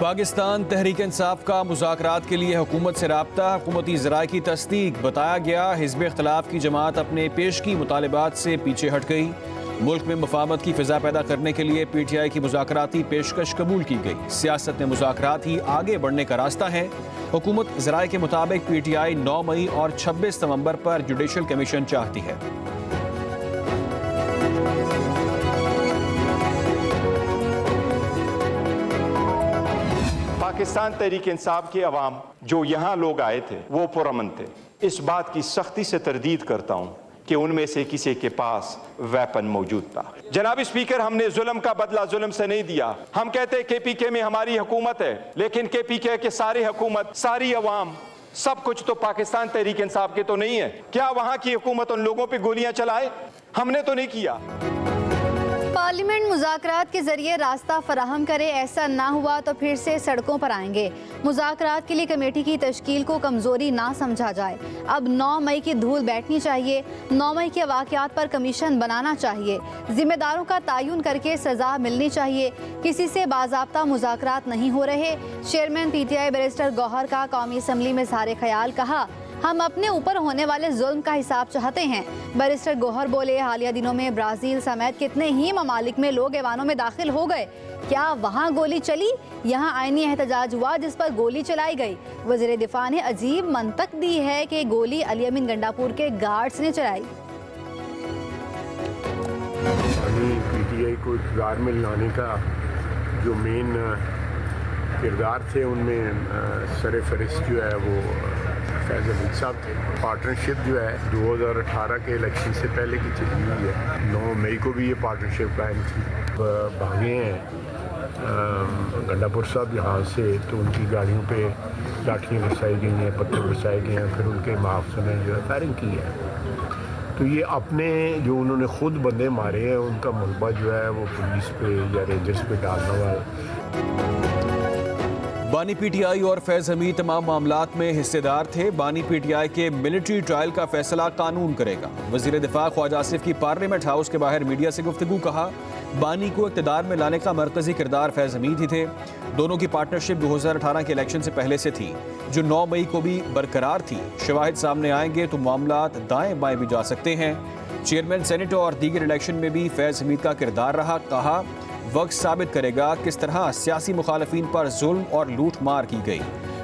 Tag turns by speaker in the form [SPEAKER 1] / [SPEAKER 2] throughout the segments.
[SPEAKER 1] पाकिस्तान तहरीक इंसाफ का मुज़ाकरात के लिए हुकूमत से राब्ता, हुकूमती ज़राए की तस्दीक। बताया गया हिज़्ब इख्तिलाफ की जमात अपने पेशगी मुतालिबात से पीछे हट गई। मुल्क में मुफाहमत की फ़िज़ा पैदा करने के लिए PTI की मुज़ाकराती पेशकश कबूल की गई। सियासत में मुज़ाकरात ही आगे बढ़ने का रास्ता है। हुकूमत ज़राए के मुताबिक PTI 9 मई और 26 नवंबर पर जुडिशल कमीशन चाहती है।
[SPEAKER 2] पाकिस्तान तहरीक इंसाफ के अवाम जो यहाँ लोग आए थे वो पुरअमन थे। इस बात की सख्ती से तरदीद करता हूँ कि उनमें से किसी के पास वेपन मौजूद था। जनाब स्पीकर, हमने जुल्म का बदला जुल्म से नहीं दिया। हम कहते हैं KPK में हमारी हुकूमत है, लेकिन KPK के सारी हुकूमत, सारी अवाम, सब कुछ तो पाकिस्तान तहरीक इंसाफ के तो नहीं है। क्या वहाँ की हुकूमत उन लोगों पर गोलियां चलाए? हमने तो नहीं किया।
[SPEAKER 3] पार्लियामेंट मुज़ाकरात के जरिए रास्ता फराहम करे, ऐसा ना हुआ तो फिर से सड़कों पर आएंगे। मुज़ाकरात के लिए कमेटी की तश्कील को कमज़ोरी ना समझा जाए। अब 9 मई की धूल बैठनी चाहिए। 9 मई के वाक़यात पर कमीशन बनाना चाहिए। जिम्मेदारों का तयन करके सज़ा मिलनी चाहिए। किसी से बाज़ाब्ता मुज़ाकरात नहीं हो रहे। चेयरमैन PTI बैरिस्टर गौहर का कौमी असम्बली में इज़हार ख्याल। कहा, हम अपने ऊपर होने वाले जुल्म का हिसाब चाहते हैं। बैरिस्टर गौहर बोले, हालिया दिनों में ब्राज़ील समेत कितने ही ममालिक में लोग ऐवानों में दाखिल हो गए। क्या वहाँ गोली चली? यहाँ आईनी एहतजाज हुआ जिस पर गोली चलाई गई। वज़ीर दिफा ने अजीब मंतक दी है कि गोली अली अमीन गंडापुर के गार्ड्स ने चलाई।
[SPEAKER 4] PTI को इक़्तिदार में लाने का जो मेन किरदार थे उनमें सर फहरिस्त जो है वो फैज़ हमीद साहब थे। पार्टनरशिप जो है 2018 के इलेक्शन से पहले की चली हुई है। 9 मई को भी ये पार्टनरशिप कायम थी। भागे हैं गंडापुर साहब यहाँ से, तो उनकी गाड़ियों पे लाठियाँ बरसाई गई हैं, पत्थर बरसाए गए हैं, फिर उनके मुहाफ़िज़ों ने जो है फायरिंग की है। तो ये अपने जो उन्होंने ख़ुद बंदे मारे हैं उनका मुलबा जो है वो पुलिस पे या रेंजर्स पे डालने वाला।
[SPEAKER 1] बानी PTI और फैज़ हमीद तमाम मामलात में हिस्सेदार थे। बानी PTI के मिलिट्री ट्रायल का फैसला कानून करेगा। वज़ीर दिफा ख्वाजा आसिफ की पार्लियामेंट हाउस के बाहर मीडिया से गुफ्तगू। कहा, बानी को इक़्तिदार में लाने का मरकज़ी किरदार फैज़ हमीद ही थे। दोनों की पार्टनरशिप 2018 के इलेक्शन से पहले से थी, जो 9 मई को भी बरकरार थी। शवाहिद सामने आएंगे तो मामलात दाएँ बाएँ भी जा सकते हैं। चेयरमैन सेनेट और दीगर इलेक्शन में भी फैज़ हमीद का किरदार रहा। कहा, वक्त साबित करेगा किस तरह सियासी मुखालफीन पर जुल्म और लूट मार की गई।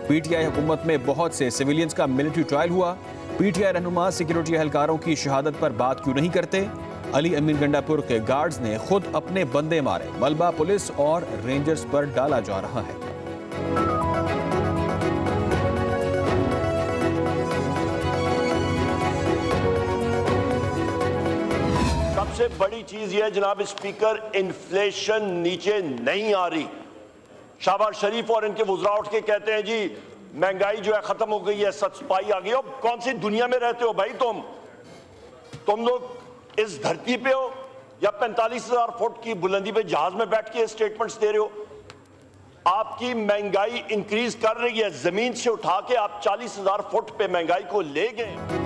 [SPEAKER 1] PTI हुकूमत में बहुत से सिविलियंस का मिलिट्री ट्रायल हुआ। PTI रहनुमा सिक्योरिटी एहलकारों की शहादत पर बात क्यों नहीं करते? अली अमीन गंडापुर के गार्ड्स ने खुद अपने बंदे मारे। मलबा पुलिस और रेंजर्स पर डाला जा रहा है।
[SPEAKER 5] सबसे बड़ी चीज यह है जनाब स्पीकर, इन्फ्लेशन नीचे नहीं आ रही। शहबाज शरीफ और इनके वुज़रा उठ के कहते हैं जी महंगाई जो है खत्म हो गई है, सस्पाई आ गई। अब कौन सी दुनिया में रहते हो भाई? तुम लोग इस धरती पे हो या 45,000 फुट की बुलंदी पे जहाज में बैठ के स्टेटमेंट्स दे रहे हो? आपकी महंगाई इंक्रीज कर रही है। जमीन से उठा के आप 40,000 फुट पे महंगाई को ले गए।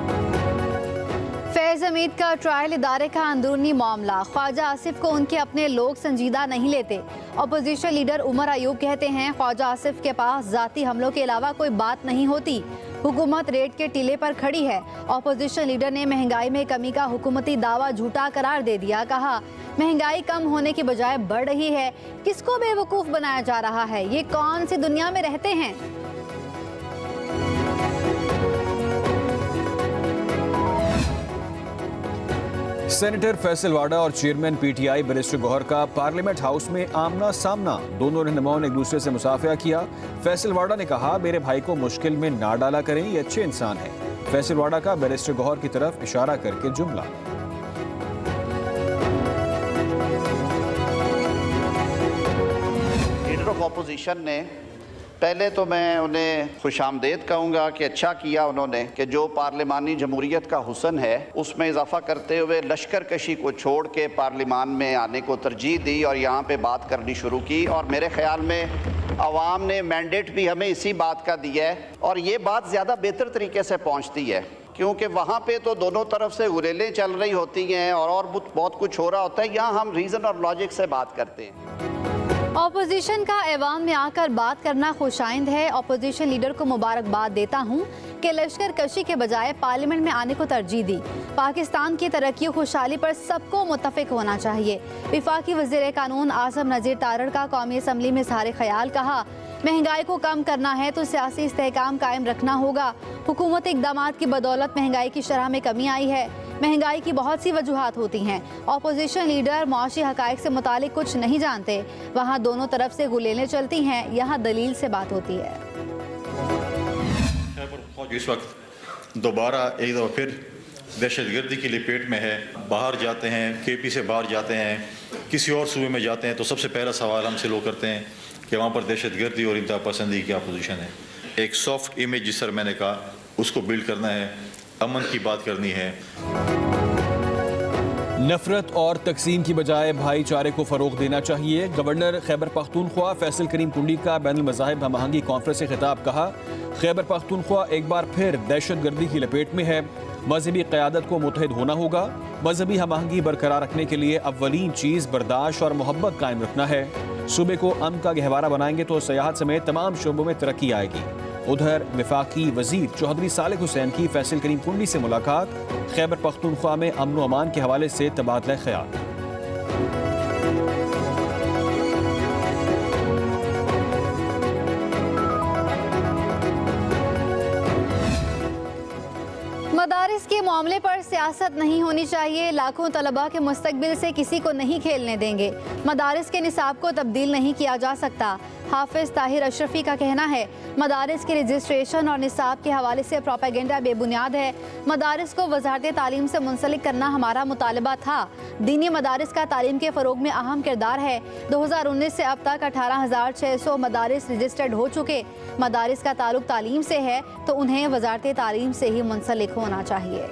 [SPEAKER 3] फैज़ हमीद का ट्रायल इदारे का अंदरूनी मामला। ख्वाजा आसिफ को उनके अपने लोग संजीदा नहीं लेते। अपोजिशन लीडर उमर अयूब कहते हैं, ख्वाजा आसिफ के पास जाती हमलों के अलावा कोई बात नहीं होती। हुकूमत रेट के टीले पर खड़ी है। अपोजिशन लीडर ने महंगाई में कमी का हुकूमती दावा झूठा करार दे दिया। कहा, महंगाई कम होने की बजाय बढ़ रही है। किसको बेवकूफ़ बनाया जा रहा है? ये कौन सी दुनिया में रहते हैं?
[SPEAKER 1] सेनेटर फैसल वाडा और चेयरमैन PTI बैरिस्टर गौहर का पार्लियामेंट हाउस में आमना सामना। दोनों रहनुमाओं ने एक दूसरे से मुसाफिया किया। फैसल वाडा ने कहा, मेरे भाई को मुश्किल में ना डाला करें, ये अच्छे इंसान हैं। फैसल वाडा का बैरिस्टर गौहर की तरफ इशारा करके जुमला।
[SPEAKER 6] लीडर ऑफ अपोजिशन ने पहले तो मैं उन्हें खुशामदेद कहूँगा कि अच्छा किया उन्होंने कि जो पार्लिमानी जमहूरियत का हुसन है उसमें इजाफा करते हुए लश्कर कशी को छोड़ के पार्लिमान में आने को तरजीह दी और यहाँ पे बात करनी शुरू की। और मेरे ख्याल में अवाम ने मैंडेट भी हमें इसी बात का दिया है और ये बात ज़्यादा बेहतर तरीके से पहुँचती है, क्योंकि वहाँ पे तो दोनों तरफ से गुरेलें चल रही होती हैं और बहुत कुछ हो रहा होता है। यहाँ हम रीज़न और लॉजिक से बात करते हैं।
[SPEAKER 3] ऑपोजिशन का ऐवान में आकर बात करना खुशाइंद है। ऑपोजिशन लीडर को मुबारकबाद देता हूँ कि लश्कर कशी के बजाय पार्लियामेंट में आने को तरजीह दी। पाकिस्तान की तरक्की और खुशहाली पर सबको मुत्तफिक होना चाहिए। विफाकी वज़ीर कानून आज़म नज़ीर तारड़ का कौमी असम्बली में इज़हार ख्याल। कहा, महंगाई को कम करना है तो सियासी इस्तेहकाम कायम रखना होगा। हुकूमती इक़दामात की बदौलत महंगाई की शरह में कमी आई है। महंगाई की बहुत सी वजूहात होती हैं। ऑपोजिशन लीडर मुआशी हक़ाइक़ से मुतालिक कुछ नहीं जानते। वहाँ दोनों तरफ से गुलेलें चलती हैं, यहाँ दलील से बात होती है।
[SPEAKER 7] इस वक्त दोबारा एक दफ़ा फिर दहशतगर्दी की लपेट में है। बाहर जाते हैं, KP से बाहर जाते हैं, किसी और सूबे में जाते हैं तो सबसे पहला सवाल हमसे लोग करते हैं कि वहाँ पर दहशतगर्दी और इंतहा पसंदी की क्या पोजीशन है। एक सॉफ्ट इमेज जिस तरह मैंने कहा उसको बिल्ड करना है, अमन की बात करनी है।
[SPEAKER 1] नफरत और तकसीम की बजाय भाईचारे को फरोग देना चाहिए। गवर्नर खैबर पख्तूनख्वा फैसल करीम कुंडी का बैनुल मज़ाहिब हमआहंगी कॉन्फ्रेंस से खिताब। कहा, खैबर पख्तूनख्वा एक बार फिर दहशतगर्दी की लपेट में है। मजहबी क़यादत को मुत्तहिद होना होगा। मजहबी हमआहंगी बरकरार रखने के लिए अव्वलीन चीज़ बर्दाश्त और मोहब्बत कायम रखना है। सूबे को अमन का गहवारा बनाएंगे तो सियाहत समेत तमाम शोबों में तरक्की आएगी। उधर वफाकी वजीर चौधरी सालिक हुसैन की फैसल करीम कुंडी से मुलाकात। खैबर पख्तूनख्वा में अमन व अमान के हवाले से तबादला ख्याल।
[SPEAKER 3] मदारिस के मामले पर सियासत नहीं होनी चाहिए। लाखों तलबा के मुस्तकबिल से किसी को नहीं खेलने देंगे। मदारिस के निसाब को तब्दील नहीं किया जा सकता। हाफिज ताहिर अशरफी का कहना है, मदारिस के रजिस्ट्रेशन और निसाब के हवाले से प्रोपेगेंडा बेबुनियाद है। मदारिस को वजारत तालीम से मुंसलिक करना हमारा मुतालबा था। दीनी मदारिस का तालीम के फ़रोग में अहम किरदार है। 2019 से अब तक 18,600 मदारिस रजिस्टर्ड हो चुके। मदारिस का ताल्लुक तालीम से है तो उन्हें वजारत तालीम से ही मुंसलिक होना चाहिए।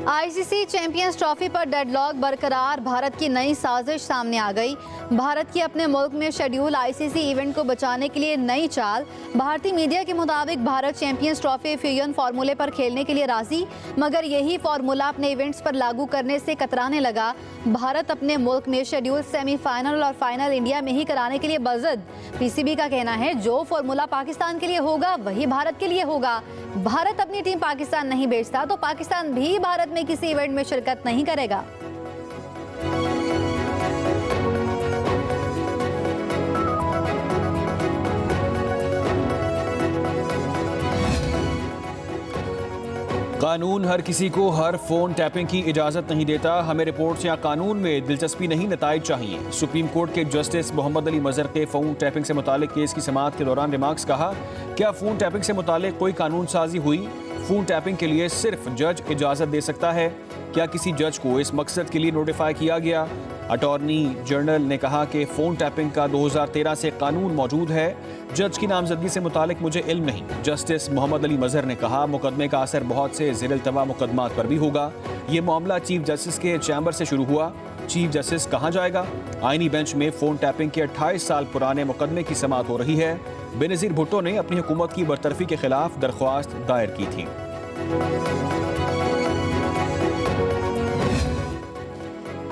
[SPEAKER 3] ICC चैंपियंस ट्रॉफी पर डेडलॉक बरकरार। भारत की नई साजिश सामने आ गई। भारत की अपने मुल्क में शेड्यूल ICC इवेंट को बचाने के लिए नई चाल। भारतीय मीडिया के मुताबिक भारत चैंपियंस ट्रॉफी फ्यूजन फार्मूले पर खेलने के लिए राजी, मगर यही फार्मूला अपने इवेंट्स पर लागू करने से कतराने लगा। भारत अपने मुल्क में शेड्यूल सेमीफाइनल और फाइनल इंडिया में ही कराने के लिए बज़द। PCB का कहना है, जो फार्मूला पाकिस्तान के लिए होगा वही भारत के लिए होगा। भारत अपनी टीम पाकिस्तान नहीं भेजता तो पाकिस्तान भी भारत में किसी इवेंट में शिरकत नहीं करेगा।
[SPEAKER 1] कानून हर किसी को हर फोन टैपिंग की इजाजत नहीं देता। हमें रिपोर्ट्स या कानून में दिलचस्पी नहीं, नताइज चाहिए। सुप्रीम कोर्ट के जस्टिस मोहम्मद अली मजहर के फोन टैपिंग से मुतालिक केस की समाअत के दौरान रिमार्क्स। कहा, क्या फोन टैपिंग से मुतालिक कोई कानून साजी हुई? फोन टैपिंग के लिए सिर्फ जज इजाजत दे सकता है। क्या किसी जज को इस मकसद के लिए नोटिफाई किया गया? अटॉर्नी जनरल ने कहा कि फ़ोन टैपिंग का 2013 से कानून मौजूद है। जज की नामजदगी से मुतालिक मुझे इल्म नहीं। जस्टिस मोहम्मद अली मजहर ने कहा, मुकदमे का असर बहुत से ज़ेर-इल्तवा मुकदमात पर भी होगा। ये मामला चीफ जस्टिस के चैम्बर से शुरू हुआ। चीफ जस्टिस कहाँ जाएगा? आईनी बेंच में फ़ोन टैपिंग के 28 साल पुराने मुकदमे की समाअत हो रही है। बेनज़ीर भुट्टो ने अपनी हुकूमत की बरतरफी के खिलाफ दरख्वास्त दायर की थी।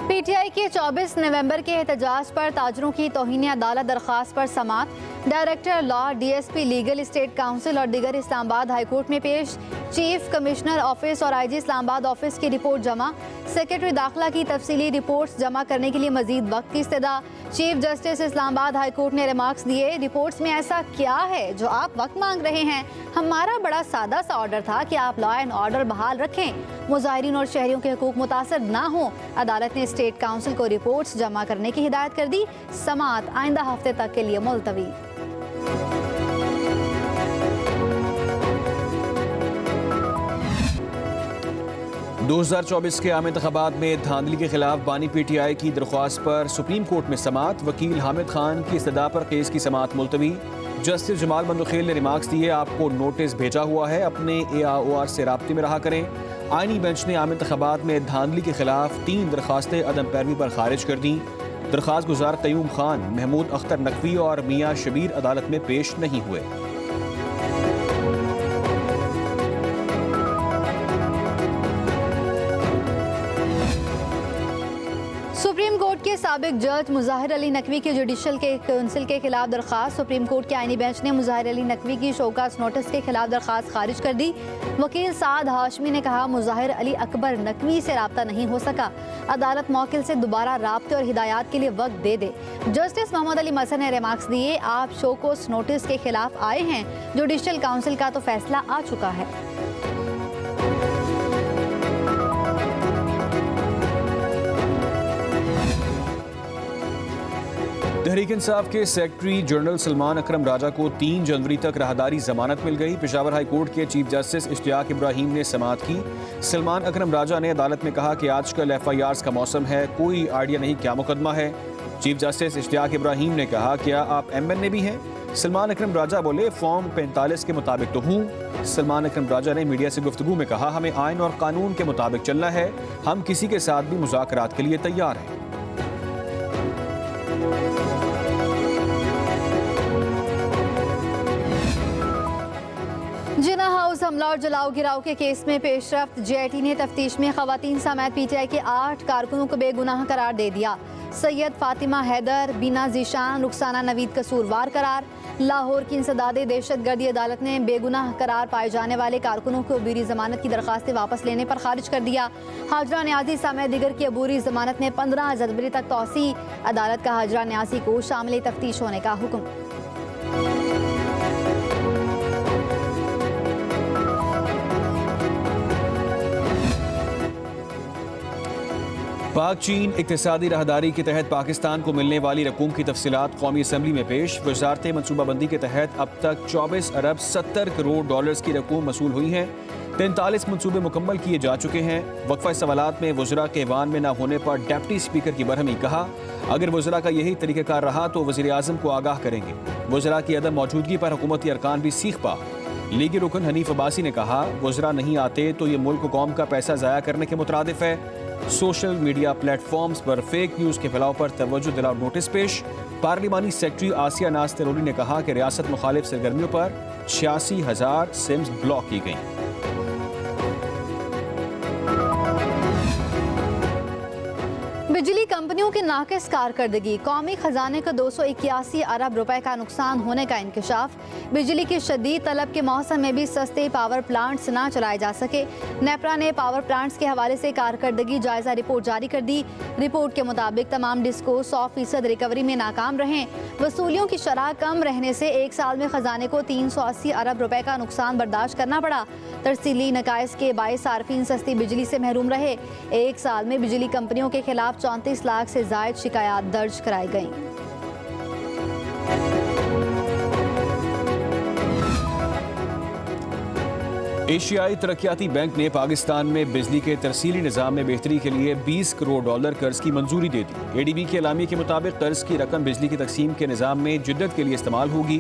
[SPEAKER 3] PTI के 24 नवंबर के एहतजाज पर ताजरों की तौहीन अदालत दरख्वास्त पर समाअत। Director law, DSP legal, state council और दीगर इस्लामाबाद हाईकोर्ट में पेश। चीफ कमिश्नर ऑफिस और IG इस्लामाबाद ऑफिस की रिपोर्ट जमा। सेक्रेटरी दाखिला की तफसीली रिपोर्ट्स जमा करने के लिए मजीद वक्त की इस्तदा। चीफ जस्टिस इस्लामाबाद हाईकोर्ट ने रिमार्क्स दिए, रिपोर्ट्स में ऐसा क्या है जो आप वक्त मांग रहे हैं? हमारा बड़ा सादा सा ऑर्डर था कि आप लॉ एंड ऑर्डर बहाल रखें, मुजाहिरीन और शहरियों के हकूक मुतासर ना हो। अदालत ने स्टेट काउंसिल को रिपोर्ट्स जमा करने की हिदायत कर दी। समाअत आइंदा हफ्ते तक के लिए मुलतवी।
[SPEAKER 1] – 2024 के आम इंतखाबात में धांधली के खिलाफ बानी PTI की दरख्वास्त पर सुप्रीम कोर्ट में समाअत। वकील हामिद खान की इस्तदा पर केस की समाअत मुलतवी। जस्टिस जमाल बंदुखेल ने रिमार्क्स दिए, आपको नोटिस भेजा हुआ है, अपने AROR से राब्ते में रहा करें। आईनी बेंच ने आम इंतखाबात में धांधली के खिलाफ 3 दरख्वास्तें अदम पैरवी पर खारिज कर दी। दरख्वास्त गुजार क़य्यूम खान, महमूद अख्तर नकवी और मियाँ शबीर अदालत में पेश नहीं हुए।
[SPEAKER 3] सुप्रीम कोर्ट के साबिक जज मुज़ाहिर अली नकवी के जुडिशल के काउंसिल के खिलाफ दरख्वास्त। सुप्रीम कोर्ट के आईनी बेंच ने मुज़ाहिर अली नकवी की शोकास नोटिस के खिलाफ दरख्वास्त खारिज कर दी। वकील साद हाशमी ने कहा, मुज़ाहिर अली अकबर नकवी से रब्ता नहीं हो सका। अदालत मौकिल से दोबारा राब्ते और हिदायत के लिए वक्त दे दे। जस्टिस मोहम्मद अली मसन ने रिमार्क्स दिए, आप शोकास नोटिस के खिलाफ आए हैं, जुडिशल काउंसिल का तो फैसला आ चुका है।
[SPEAKER 1] तहरीक इंसाफ के सेक्रेटरी जनरल सलमान अकरम राजा को 3 जनवरी तक राहदारी जमानत मिल गई। पेशावर हाई कोर्ट के चीफ जस्टिस इश्तियाक इब्राहिम ने समाअत की। सलमान अकरम राजा ने अदालत में कहा कि आजकल FIRs का मौसम है, कोई आइडिया नहीं क्या मुकदमा है। चीफ जस्टिस इश्तियाक इब्राहिम ने कहा, क्या आप MNA भी हैं? सलमान अकरम राजा बोले, फॉर्म 45 के मुताबिक तो हूँ। सलमान अकरम राजा ने मीडिया से गुफ्तगू में कहा, हमें आइन और कानून के मुताबिक चलना है, हम किसी के साथ भी मुज़ाकरात के लिए तैयार हैं।
[SPEAKER 3] जिना हाउस हमला और जलाओ गिराव के केस में पेशरफ्त। JIT ने तफ्तीश में खवातीन समेत PTI के 8 कारकुनों को बेगुनाह करार दे दिया। सैयद फातिमा हैदर, बीना जीशान, रुखसाना नवीद कसूरवार करार। लाहौर की इंसदादे दहशतगर्दी अदालत ने बेगुनाह करार पाए जाने वाले कारकुनों को अबूरी जमानत की दरखास्तें वापस लेने पर खारिज कर दिया। हाजरा न्याजी समेत दिगर की अबूरी जमानत में 15 जनवरी तक तौसी। अदालत का हाजरा न्याजी को शामिल तफ्तीश होने का हुक्म।
[SPEAKER 1] पाक चीन इक्तिसादी राहदारी के तहत पाकिस्तान को मिलने वाली रकूम की तफसीलात कौमी असम्बली में पेश। वजारत मनसूबाबंदी के तहत अब तक 24 अरब 70 करोड़ डॉलर्स की रकूम मसूल हुई हैं। 43 मनसूबे मुकम्मल किए जा चुके हैं। वक्फा सवालात में वज़रा के ऐवान में न होने पर डिप्टी स्पीकर की बरहमी। कहा, अगर वज़रा का यही तरीक़ाकार रहा तो वज़ीर आज़म को आगाह करेंगे। वज़रा की अदम मौजूदगी पर हुकूमती अरकान भी सीख पा। लीगी रुकन हनीफ अब्बासी ने कहा, वज़रा नहीं आते तो ये मुल्क कौम का पैसा ज़ाया करने के मुतरादिफ है। सोशल मीडिया प्लेटफॉर्म्स पर फेक न्यूज़ के फैलाव पर तवज्जो दिलाओ नोटिस पेश। पार्लिमानी सेक्रेटरी आसिया नाज तरोली ने कहा कि रियासत मुखालिफ सरगर्मियों पर 86,000 सिम्स ब्लॉक की गई।
[SPEAKER 3] बिजली कंपनियों की नाकिस कारकर्दगी, कौमी खजाने का 281 अरब रुपए का नुकसान होने का इंकशाफ। बिजली की शदीद तलब के मौसम में भी सस्ते पावर प्लांट्स ना चलाए जा सके। नेपरा ने पावर प्लांट्स के हवाले से कारकर्दगी जायजा रिपोर्ट जारी कर दी। रिपोर्ट के मुताबिक तमाम डिस्को 100% रिकवरी में नाकाम रहे। वसूलियों की शरह कम रहने से 1 साल में खजाने को 380 अरब रुपए का नुकसान बर्दाश्त करना पड़ा। तरसीली नकाइस के बाइस सार्फिन सस्ती बिजली से महरूम रहे। 1 साल में बिजली कंपनियों के खिलाफ 34 लाख से जायद शिकायत दर्ज कराई गईं।
[SPEAKER 1] एशियाई तरक्याती बैंक ने पाकिस्तान में बिजली के तरसीली निज़ाम में बेहतरी के लिए 20 करोड़ डॉलर कर्ज की मंजूरी दे दी। ADB के एलामी के मुताबिक कर्ज की रकम बिजली की तकसीम के निज़ाम में जिद्दत के लिए इस्तेमाल होगी।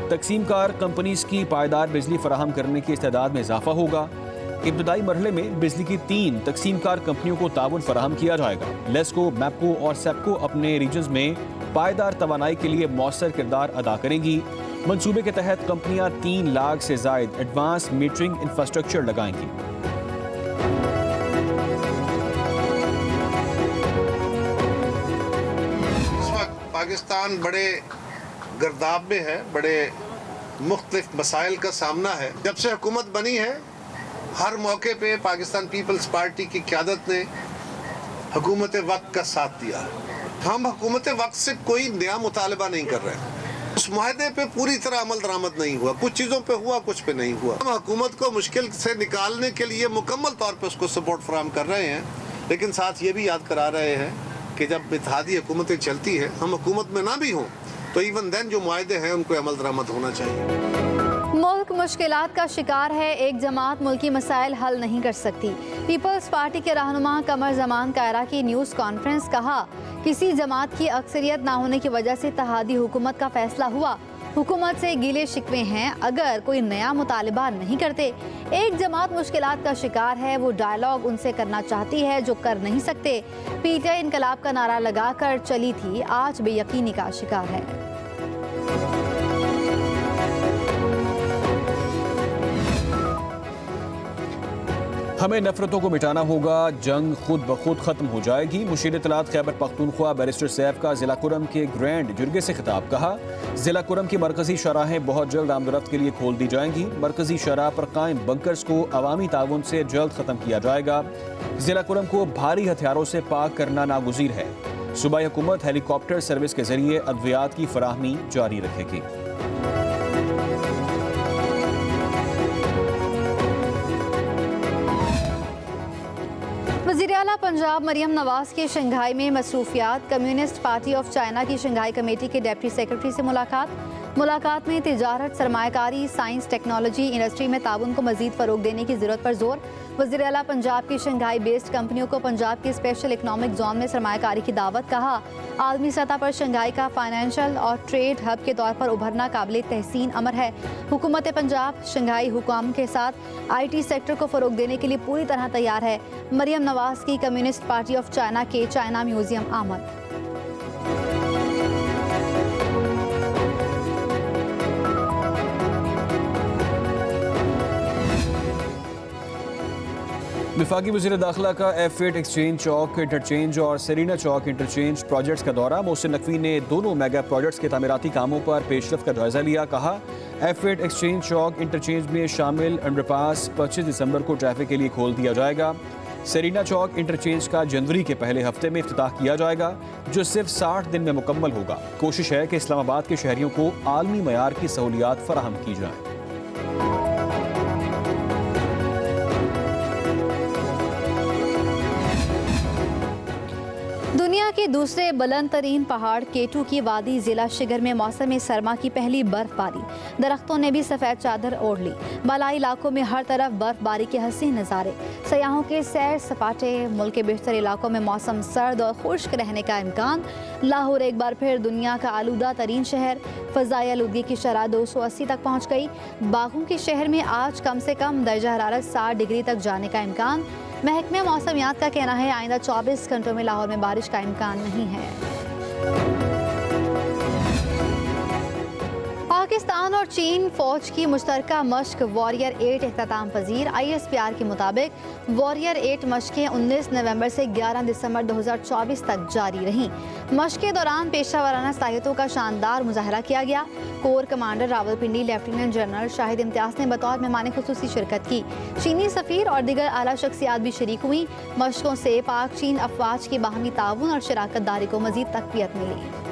[SPEAKER 1] तकसीमकार कंपनीज की पायदार बिजली फराहम करने की इस्तेदाद में इजाफा होगा। इब्तदाई मरहले में बिजली की 3 तकसीमकार कंपनियों को ताउन फराहम किया जाएगा। लेस्को, मैप्को और सेप्को अपने रीजन्स में पायदार तवानाई के लिए मौसर किरदार अदा करेंगी। मंसूबे के तहत कंपनियां 3 लाख से जायद एडवांस मीटरिंग इंफ्रास्ट्रक्चर लगाएंगी।
[SPEAKER 8] इस वक्त पाकिस्तान बड़े गर्दाब में है, बड़े मुख्तलिफ मसाइल का सामना है। जब से हुकूमत बनी है, हर मौके पे पाकिस्तान पीपल्स पार्टी की क़यादत ने हुकूमत वक्त का साथ दिया। हम हुकूमत वक्त से कोई नया मुतालबा नहीं कर रहे हैं। उस मुआहदे पे पूरी तरह अमल दरामद नहीं हुआ, कुछ चीज़ों पे हुआ, कुछ पे नहीं हुआ। हम हुकूमत को मुश्किल से निकालने के लिए मुकम्मल तौर पे उसको सपोर्ट फराहम कर रहे हैं, लेकिन साथ ये भी याद करा रहे हैं कि जब इत्तेहादी हुकूमतें चलती है, हम हुकूमत में ना भी हों तो इवन देन जो मुआहदे हैं उनको अमल दरामद होना चाहिए।
[SPEAKER 3] मुल्क मुश्किलात का शिकार है, एक जमात मुल्की मसाइल हल नहीं कर सकती। पीपल्स पार्टी के रहनुमा कमर जमान कायरा की न्यूज़ कॉन्फ्रेंस। कहा, किसी जमात की अक्सरियत ना होने की वजह से इत्तेहादी हुकूमत का फैसला हुआ। हुकूमत से गिले शिकवे हैं, अगर कोई नया मुतालिबा नहीं करते। एक जमात मुश्किलात का शिकार है, वो डायलॉग उनसे करना चाहती है जो कर नहीं सकते। PTI इनकलाब का नारा लगाकर चली थी, आज बेयकीनी का शिकार है।
[SPEAKER 1] हमें नफरतों को मिटाना होगा, जंग खुद ब खुद खत्म हो जाएगी। मुशीर इत्तलात खैबर पख्तूनख्वा बैरिस्टर सैफ का जिला कुरम के ग्रैंड जुर्गे से खिताब। कहा, जिला कुरम की मरकजी शराहें बहुत जल्द आमदरफ्त के लिए खोल दी जाएंगी। मरकजी शराह पर कायम बंकर्स को अवामी ताउन से जल्द खत्म किया जाएगा। जिला कुरम को भारी हथियारों से पाक करना नागुज़ीर है। सूबाई हुकूमत हेलीकॉप्टर सर्विस के जरिए अद्वियात की फराहमी जारी रखेगी।
[SPEAKER 3] वज़ीर आला पंजाब मरियम नवाज की शंघाई में मसरूफियात। कम्युनिस्ट पार्टी ऑफ चाइना की शंघाई कमेटी के डिप्टी सेक्रेटरी से मुलाकात में तिजारत, सरमायाकारी, साइंस, टेक्नोलॉजी, इंडस्ट्री में ताउन को मजीद फ़रोग देने की ज़रूरत पर जोर। वज़ीर आला पंजाब की शंघाई बेस्ड कंपनियों को पंजाब के स्पेशल इकनॉमिक जोन में सरमायाकारी की दावत। कहा, आलमी सतह पर शंघाई का फाइनेंशियल और ट्रेड हब के तौर पर उभरना काबिल तहसीन अमर है। हुकूमत पंजाब शंघाई हुकाम के साथ IT सेक्टर को फ़रोग देने के लिए पूरी तरह तैयार है। मरियम नवाज की कम्युनिस्ट पार्टी ऑफ चाइना के चाइना म्यूजियम आमद।
[SPEAKER 1] वफाकी वज़ीर दाखिला का F8 एक्सचेंज चौक इंटरचेंज और सेरीना चौक इंटरचेंज प्रोजेक्ट्स का दौरा। मोहसिन नकवी ने दोनों मेगा प्रोजेक्ट्स के तामीराती कामों पर पेशरफ का जायजा लिया। कहा, F8 एक्सचेंज चौक इंटरचेंज में शामिल अंडरपास 25 दिसंबर को ट्रैफिक के लिए खोल दिया जाएगा। सेरीना चौक इंटरचेंज का जनवरी के पहले हफ्ते में इफ्तिताह किया जाएगा, जो सिर्फ 60 दिन में मुकम्मल होगा। कोशिश है कि इस्लामाबाद के शहरियों को आलमी मयार की सहूलियात फराहम की जाए।
[SPEAKER 3] दुनिया के दूसरे बुलंद तरीन पहाड़ केटू की वादी जिला शिगर में मौसम सरमा की पहली बर्फबारी। दरख्तों ने भी सफ़ेद चादर ओढ़ ली। बालाई इलाकों में हर तरफ बर्फबारी के हसीन नज़ारे। सयाहों के सैर सपाटे। मुल्क के बेशतर इलाकों में मौसम सर्द और खुश्क रहने का इम्कान। लाहौर एक बार फिर दुनिया का आलूदा तरीन शहर। फ़ज़ाई आलूदगी की शरह 280 तक पहुँच गई। बागों के शहर में आज कम से कम दर्जा हरारत 60 डिग्री तक जाने का इम्कान। महकमे मौसमियात का कहना है आइंदा 24 घंटों में लाहौर में बारिश का इम्कान नहीं है। पाकिस्तान और चीन फौज की मुश्तरका मश्क वॉरियर 8 इख्तिताम पजीर। ISPR के मुताबिक वॉरियर 8 मश्कें 19 नवंबर से 11 दिसंबर 2024 तक जारी रहीं। मश्क के दौरान पेशावराना सलाहियतों का शानदार मुजाहरा किया गया। Core commander Rawalpindi lieutenant general Shahid Imtiaz ने बतौर मेहमान खुसूसी शिरकत की। चीनी सफ़ीर और दीगर आला शख्सियात भी शरीक हुई। मश्कों से पाक चीन अफवाज की बाहमी ताउन और शराकत दारी को मजीद तक़वियत मिली।